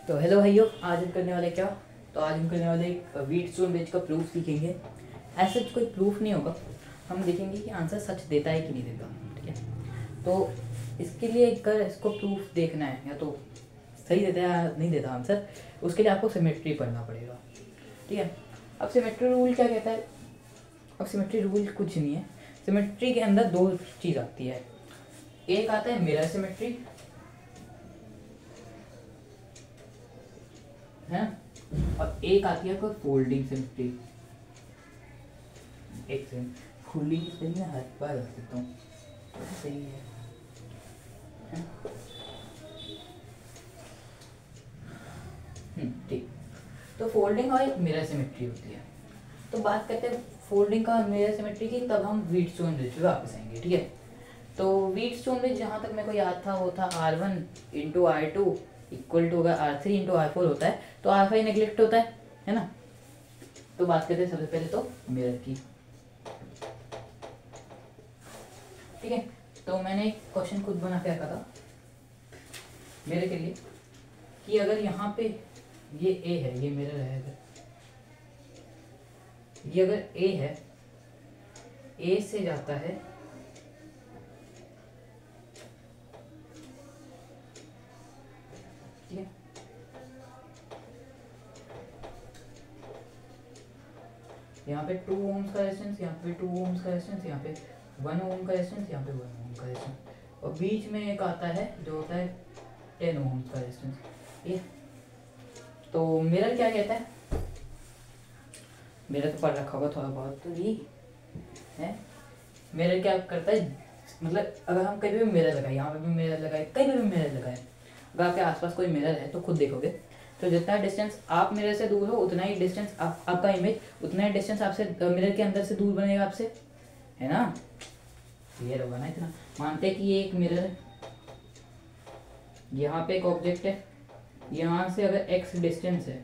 तो हेलो भाइयों, आज हम करने वाले क्या। तो आज हम करने वाले एक व्हीटस्टोन ब्रिज का प्रूफ सीखेंगे। ऐसा कोई प्रूफ नहीं होगा, हम देखेंगे कि आंसर सच देता है कि नहीं देता। ठीक है, तो इसके लिए अगर इसको प्रूफ देखना है या तो सही देता है या नहीं देता आंसर, उसके लिए आपको सिमेट्री पढ़ना पड़ेगा। ठीक है, अब सिमेट्री रूल क्या कहता है। अब सिमेट्री रूल कुछ नहीं है। सिमेट्री के अंदर दो चीज़ आती है, एक आता है मिरर सिमेट्री है, और एक आती है कोई फोल्डिंग सिमेट्री। एक सेकंड, फोल्डिंग सही मैं हर बार कर सकता हूँ, सही है। ठीक, तो फोल्डिंग और एक मिरर सिमेट्री होती है। तो बात करते हैं फोल्डिंग का और मिरर सिमेट्री की, तब हम व्हीटस्टोन ब्रिज पे वापस आएंगे। ठीक है, तो व्हीटस्टोन ब्रिज जहाँ तक मेरे को याद था वो था R1 into R2 equal to अगर R3 इंटू R4 होता है तो R5 नेग्लेक्ट होता है ना। तो बात करते हैं सबसे पहले तो मिरर की। ठीक है, तो मैंने एक क्वेश्चन खुद बना के रखा था मेरे के लिए कि अगर यहाँ पे ये A है, ये मिरर है, अगर ये अगर A है, A से जाता है ठीक है, यहाँ पे 2 ओम्स का रेजिस्टेंस, यहाँ पे 2 ओम्स का रेजिस्टेंस, यहाँ पे 1 ओम का रेजिस्टेंस, यहाँ पे 1 ओम का रेजिस्टेंस, और बीच में एक आता है जो होता है 10 ओम्स का रेजिस्टेंस। ये तो मिरर क्या कहता है, मिरर तो पढ़ रखा होगा थोड़ा बहुत तो ये है। मिरर क्या करता है, मतलब अगर हम कहीं भी मिरर लगाए, यहाँ पे भी मिरर लगाए, कहीं भी मिरर लगाए, अगर आपके आसपास कोई मिरर है तो खुद देखोगे तो जितना डिस्टेंस आप मिरर से दूर हो उतना ही डिस्टेंस आपका इमेज उतना ही डिस्टेंस आपसे मिरर के अंदर से दूर बनेगा आपसे, है ना। क्लियर होगा ना इतना। मानते हैं कि ये एक मिरर है, यहाँ पे एक ऑब्जेक्ट है, यहाँ से अगर x डिस्टेंस है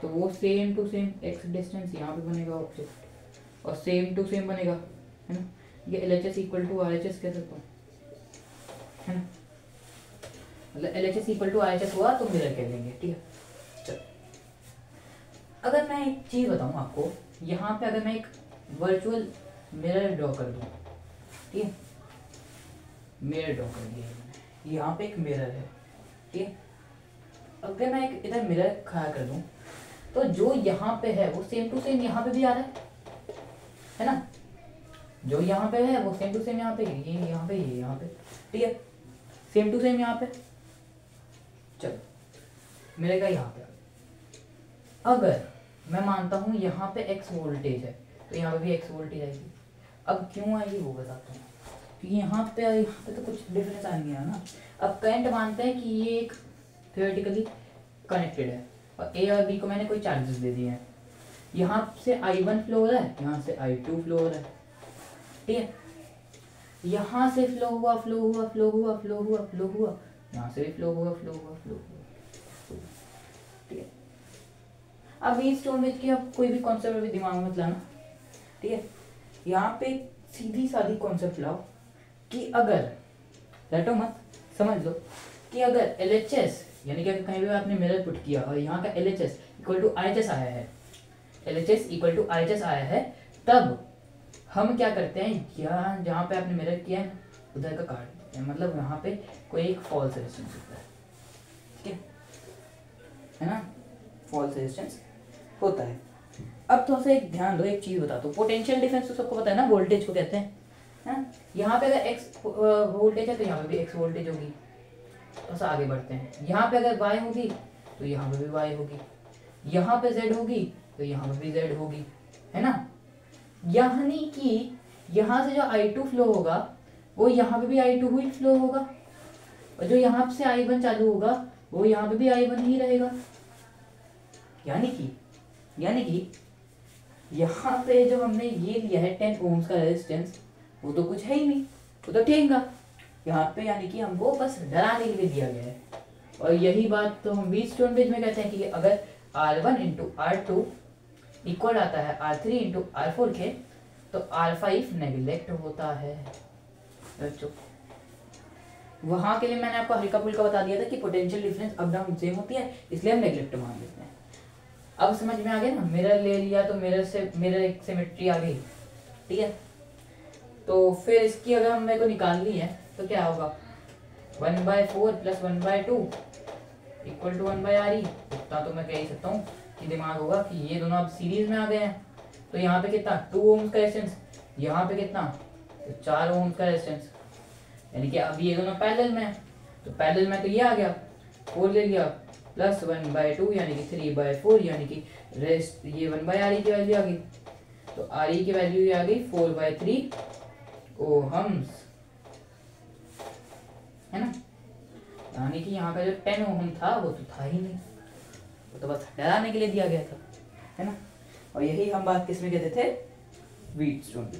तो वो same to same x distance यहाँ पे बनेगा ऑब्जेक्ट, और सेम टू सेम बनेगा, है ना। ये LHS इक्वल टू RHS कह सकता हूँ, है ना। मतलब LHS इक्वल टू RHS हुआ तो मिरर कह देंगे। ठीक है, चलो अगर मैं एक चीज़ बताऊँ आपको, यहाँ पे अगर मैं एक वर्चुअल मिरर ड्रॉ कर दूँ, ठीक है, मिरर ड्रॉ कर दिया मैंने, यहाँ पे एक मिरर है, ठीक है। अगर मैं एक इधर मिरर खड़ा कर दूँ तो जो यहाँ पे है वो सेम टू सेम यहाँ पे भी आ रहा है ना। जो यहाँ पे है वो सेम टू सेम यहाँ पे, ये यहाँ पे, ये यहाँ पे, ठीक है, सेम टू सेम यहाँ पे। चलो मिलेगा यहाँ पे। अगर मैं मानता हूँ यहाँ पे x वोल्टेज है तो यहाँ पे भी x वोल्टेज आएगी। अब क्यों आएगी वो बताता हूँ, क्योंकि यहाँ पे तो कुछ डिफरेंस आ गया ना। अब करंट मानते हैं कि ये एक थ्योरेटिकली कनेक्टेड है और A और B को मैंने कोई चार्जेस दे दिए हैं। यहाँ से I1 फ्लो हो रहा है, यहाँ से I2 फ्लो हो रहा है, ठीक है। यहाँ से फ्लो हुआ, फ्लो हुआ, फ्लो हुआ, फ्लो हुआ, फ्लो हुआ, यहाँ से भी फ्लो हुआ, फ्लो हुआ, फ्लो हुआ, ठीक है। अब व्हीटस्टोन ब्रिज की अब कोई भी कॉन्सेप्ट अभी दिमाग में मत लाना, ठीक है। यहाँ पे सीधी सादी कॉन्सेप्ट लाओ कि अगर रटो मत, समझ लो कि अगर LHS यानी कि अगर कहीं भी आपने मिरर पुट किया और यहाँ का LHS इक्वल टू RHS आया है, LHS इक्वल टू RHS आया है, तब हम क्या करते हैं, यहाँ जहाँ पे आपने मिरर किया है उधर का काट देते हैं, मतलब यहाँ पे कोई एक फॉल्स रेजिस्टेंस होता है, ठीक है ना, फॉल्स रेजिस्टेंस होता है। अब थोड़ा सा एक ध्यान दो, एक चीज़ बताता हूँ। पोटेंशियल डिफरेंस तो सबको पता है ना, वोल्टेज को कहते हैं, है। यहाँ पे अगर x वोल्टेज है तो यहाँ पे भी x वोल्टेज होगी। थोड़ा सा आगे बढ़ते हैं, यहाँ पे अगर y होगी तो यहाँ पे भी y होगी, यहाँ पे z होगी तो यहाँ पे भी z होगी, है ना। यानी कि यहाँ से जो I2 फ्लो होगा वो यहाँ पे भी I2 ही फ्लो होगा, और जो यहाँ से I1 चालू होगा वो यहाँ पे भी I1 ही रहेगा। यानी कि यहाँ पे जो हमने ये लिया है 10 ओम्स का रेजिस्टेंस, वो तो कुछ है ही नहीं, वो तो ठेंगा यहाँ पे, यानी कि हमको बस डराने के लिए दिया गया है। और यही बात तो हम व्हीटस्टोन ब्रिज में कहते हैं कि अगर R1 इंटू R2 इक्वल आता है R3 इंटू R4 के, तो R5 नेग्लेक्ट होता है। वहां के लिए मैंने आपको हल्का फुल्का बता दिया था कि potential difference up down same होती है, इसलिए हम नेग्लेक्ट मान लेते हैं। अब समझ में आ गया ना, मिरर ले लिया तो मिरर एक सिमेट्री आ गई, ठीक है। तो फिर इसकी अगर हम मेरे को निकालनी है तो क्या होगा, 1/4 + 1/2 इक्वल टू 1/RE। इतना तो मैं कह ही सकता हूँ कि दिमाग होगा कि ये दोनों अब सीरीज में आ गए हैं। तो यहाँ पे कितना 2 ओम्स का रेजिस्टेंस, यहाँ पे कितना तो 4 ओम्स का रेजिस्टेंस, यानी कि अब ये दोनों पैरेलल में है। तो पैरेलल में तो ये आ गया 4 ले लिया प्लस 1/2 यानी कि 3/4, यानी कि रेस्ट ये 1/RE की वैल्यू आ गई। तो RE की वैल्यू ये आ गई 4/3 ओहम्स, है ना। यानी कि यहाँ का जो 10 ओहम था वो तो था ही नहीं, वो तो बस डराने के लिए दिया गया था, है ना। और यही हम बात किस में कहते थे, व्हीटस्टोन।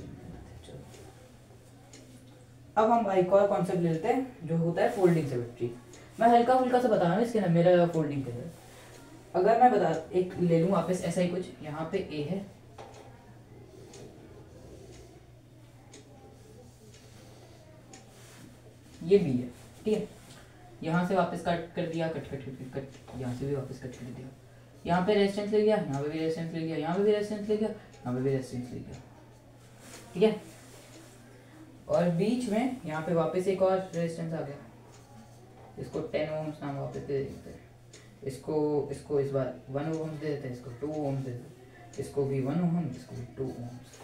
अब हम एक और कॉन्सेप्ट ले लेते हैं जो होता है फोल्डिंग सिमेट्री। मैं हल्का फुल्का सा बता रहा हूँ इसके ना, मेरा फोल्डिंग के अगर मैं बता एक ले लूँ वापस ऐसा ही कुछ, यहाँ पे ए है, ये बी है, ठीक है। यहाँ से वापस कट कर दिया, कट यहाँ से भी वापस कट कर दिया, यहाँ पे रेजिस्टेंस ले लिया, यहाँ पे भी रेजिस्टेंस ले लिया, यहाँ पे भी रेजिस्टेंस ले लिया, यहाँ पे भी रेजिस्टेंस ले लिया, ठीक है। और बीच में यहाँ पे वापस एक और रेजिस्टेंस आ गया, इसको 10 ओम्स नाम वापस दे देते हैं, इसको इस बार 1 ओम्स दे देते हैं, इसको 2 ओम्स दे देते हैं, इसको भी 1 ओम, इसको भी 2 ओम्स।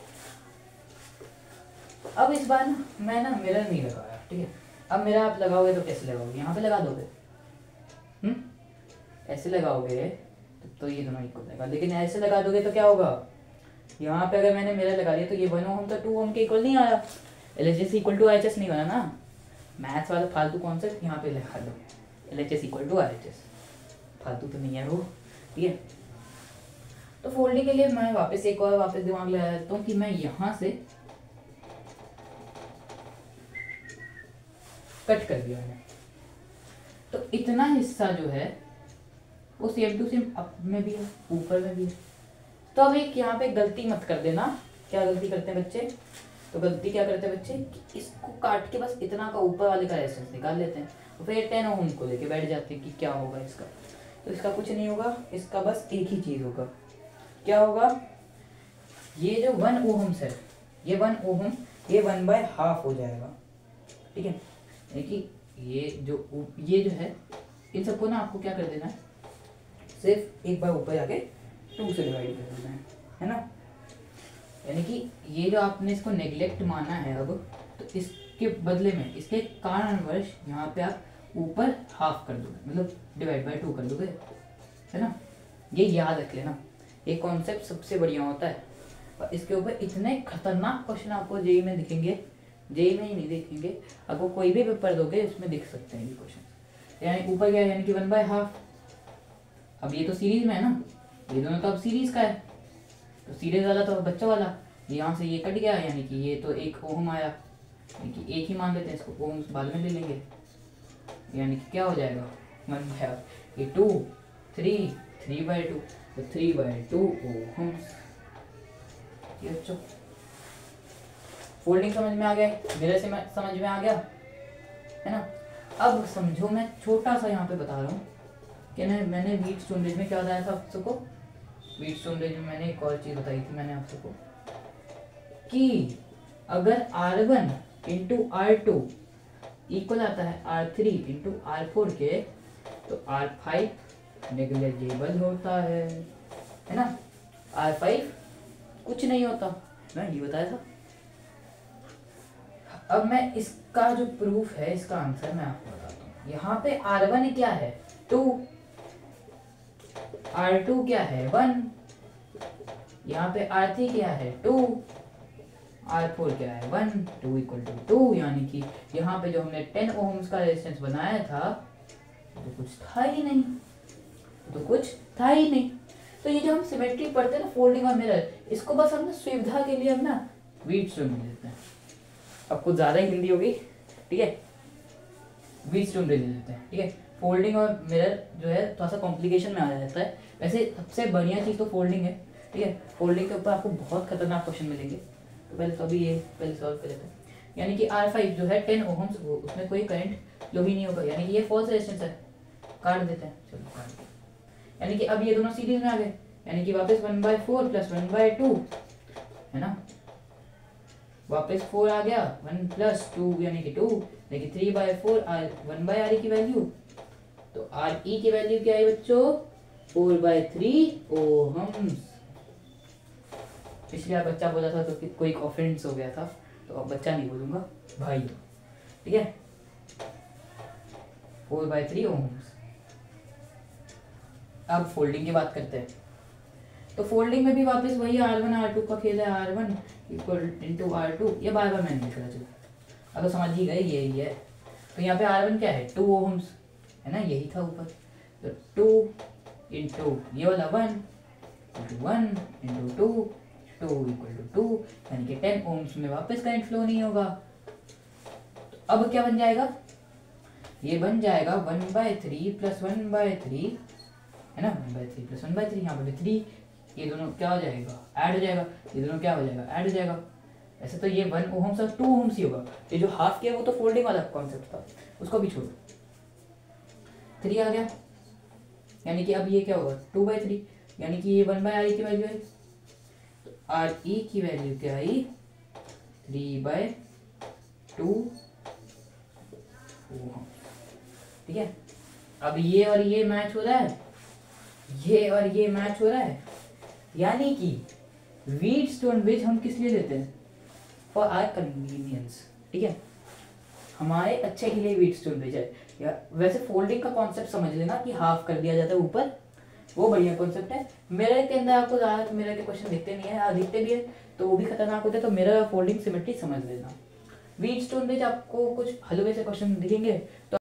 अब इस बार ना मैं ना मिरर नहीं लगाया, ठीक है। अब मेरा आप लगाओगे तो कैसे लगाओगे, यहाँ पे लगा दोगे, ऐसे लगाओगे तो ये दोनों इक्वल रहेगा, लेकिन ऐसे लगा दोगे तो क्या होगा, यहाँ पे अगर मैंने मिरर लगा दिया तो ये 1 ओम तो 2 ओम के इक्वल नहीं आया, LHS = RHS नहीं बना ना। मैथ्स वाला फालतू कॉन्सेप्ट यहाँ पे लगा दो, LHS = RHS, फालतू तो नहीं है वो, ठीक है। तो फोल्डिंग के लिए मैं वापस एक और वापस दिमाग लगा देता हूँ कि मैं यहाँ से कट कर दिया है, तो इतना हिस्सा जो है वो सेम टू सेम अप में भी है, ऊपर में भी है। तो अब एक यहाँ पे गलती मत कर देना, क्या गलती करते हैं बच्चे, तो गलती क्या करते हैं बच्चे कि इसको काट के बस इतना का ऊपर वाले का रेजिस्टेंस निकाल लेते हैं, और फिर 10 ओम को लेके बैठ जाते हैं कि क्या होगा इसका। तो इसका कुछ नहीं होगा, इसका बस एक ही चीज़ होगा, क्या होगा, ये जो 1 ओहम्स है, ये 1 ओहम ये 1/2 हो जाएगा, ठीक है। यानी ये जो है इन सबको ना आपको क्या कर देना है, सिर्फ एक बार ऊपर जाके 2 से डिवाइड कर देना है ना। यानी कि ये जो आपने इसको नेग्लेक्ट माना है अब, तो इसके बदले में इसके कारणवश यहाँ पे आप ऊपर हाफ कर दोगे, मतलब /2 कर दोगे, है ना। ये याद रख लेना, ये कॉन्सेप्ट सबसे बढ़िया होता है। और इसके ऊपर इतने खतरनाक क्वेश्चन आपको जेईई में दिखेंगे, जेईई में ही नहीं दिखेंगे, आपको कोई भी पेपर दोगे उसमें दिख सकते हैं ये क्वेश्चन। यानी ऊपर क्या है, यानी कि 1/2। अब ये तो सीरीज में है ना, ये दोनों तो अब सीरीज का है, तो सीरीज वाला तो बच्चा वाला, यहाँ से ये कट गया, यानी कि ये तो 1 ओम आया, यानी कि एक ही मान लेते हैं इसको, ओम्स बाद में ले लेंगे, यानी कि क्या हो जाएगा 1/2, ये 2 3 3/2, तो 3/2 ओम्स। ये बच्चों फोल्डिंग समझ में आ गया, मेरे से समझ में आ गया, है ना। अब समझो मैं छोटा सा यहाँ पे बता रहा हूँ कि मैंने व्हीटस्टोन ब्रिज में क्या बताया था आप सबको, व्हीटस्टोन ब्रिज में मैंने एक और चीज़ बताई थी मैंने आप सबको कि अगर R1 × R2 इक्वल आता है R3 × R4 के, तो R5 नेग्लिजिबल होता है ना, R5 कुछ नहीं होता, मैं ये बताया था। अब मैं इसका जो प्रूफ है, इसका आंसर मैं आपको बताता हूँ। यहाँ पे R1 क्या है 2, R2 क्या है 1, यहाँ पे R3 क्या है 2, R4 क्या है 1, 2 = 2, यानी कि यहाँ पे जो हमने 10 ओम्स का रेजिस्टेंस बनाया था तो कुछ था ही नहीं, तो ये जो हम सिमेट्री पढ़ते हैं ना, फोल्डिंग और मिरर, इसको बस हम ना सुविधा के लिए हम ना व्हीटस्टोन में लेते हैं। अब कुछ ज़्यादा ही हिंदी होगी, ठीक है, व्हीटस्टोन ब्रिज लेते हैं, ठीक है। फोल्डिंग और मिरर जो है थोड़ा सा कॉम्प्लिकेशन में आ जाता है, वैसे सबसे बढ़िया चीज़ तो फोल्डिंग है, ठीक है। फोल्डिंग के ऊपर आपको बहुत खतरनाक क्वेश्चन मिलेंगे, तो पहले तो अभी ये पहले सॉल्व कर लेते हैं। यानी कि R5 जो है 10 ओहम्स, उसमें कोई करंट फ्लो ही नहीं होगा, यानी कि ये फॉल्स रेजिस्टेंस है। काट देते हैं, चलो काट देते। यानी कि अब ये दोनों सीरीज में आ गए, यानी कि वापस 1/4 प्लस 1/2 है ना, वापस 4 आ गया, 1 प्लस 2 यानी कि 2, यानी कि 3/4 1/RE की वैल्यू। तो RE की वैल्यू क्या है बच्चों, 4/3 ओहम्स। पिछली बार बच्चा बोला था तो कोई ऑफेंस हो गया था, तो अब बच्चा नहीं बोलूंगा, भाई, ठीक है। 4/3 ओहम्स। अब फोल्डिंग की बात करते हैं। तो फोल्डिंग में भी वापस वही R1 R2 का खेल है, R1 इक्वल इंटू R2, ये बार बार मैंने लिखा चलो, अब तो समझ ही गए यही है। तो यहाँ पे R1 क्या है, 2 ओहम्स है ना, यही था ऊपर। तो 2 इंटू ये वाला 1 इंटू 1 इंटू 2, 2 इक्वल टू 2, यानी कि 10 ओम्स में वापस करंट फ्लो नहीं होगा। तो अब क्या बन जाएगा, ये बन जाएगा 1/3 प्लस 1/3 है ना, 1/3 प्लस 1/3, यहाँ पे 3, ये दोनों क्या हो जाएगा, ऐड हो जाएगा, ये दोनों क्या हो जाएगा, ऐड हो जाएगा। ऐसे तो ये 1 ओहम्स और 2 ओहम्स ही होगा। ये जो हाफ किया वो तो फोल्डिंग वाला कॉन्सेप्ट था, उसको भी छोड़ो। 3 आ गया, यानी कि अब ये क्या होगा 2/3, यानी कि ये 1/RE की वैल्यू है। तो RE की वैल्यू क्या आई, 3/2 ओहम, ठीक है। अब ये और ये मैच हो रहा है, ये और ये मैच हो रहा है, यानी कि व्हीटस्टोन ब्रिज हम किस लिए लेते हैं, फॉर आवर कन्वीनियंस, ठीक है, हमारे अच्छे के लिए व्हीटस्टोन ब्रिज है। या वैसे फोल्डिंग का कॉन्सेप्ट समझ लेना कि हाफ कर दिया जाता है ऊपर, वो बढ़िया कॉन्सेप्ट है। मेरे के अंदर आपको ज़्यादा मेरे के क्वेश्चन दिखते नहीं है, दिखते भी है तो वो भी खतरनाक होते हैं, तो मेरा फोल्डिंग सिमेट्री समझ लेना। व्हीटस्टोन ब्रिज आपको कुछ हलवे से क्वेश्चन दिखेंगे तो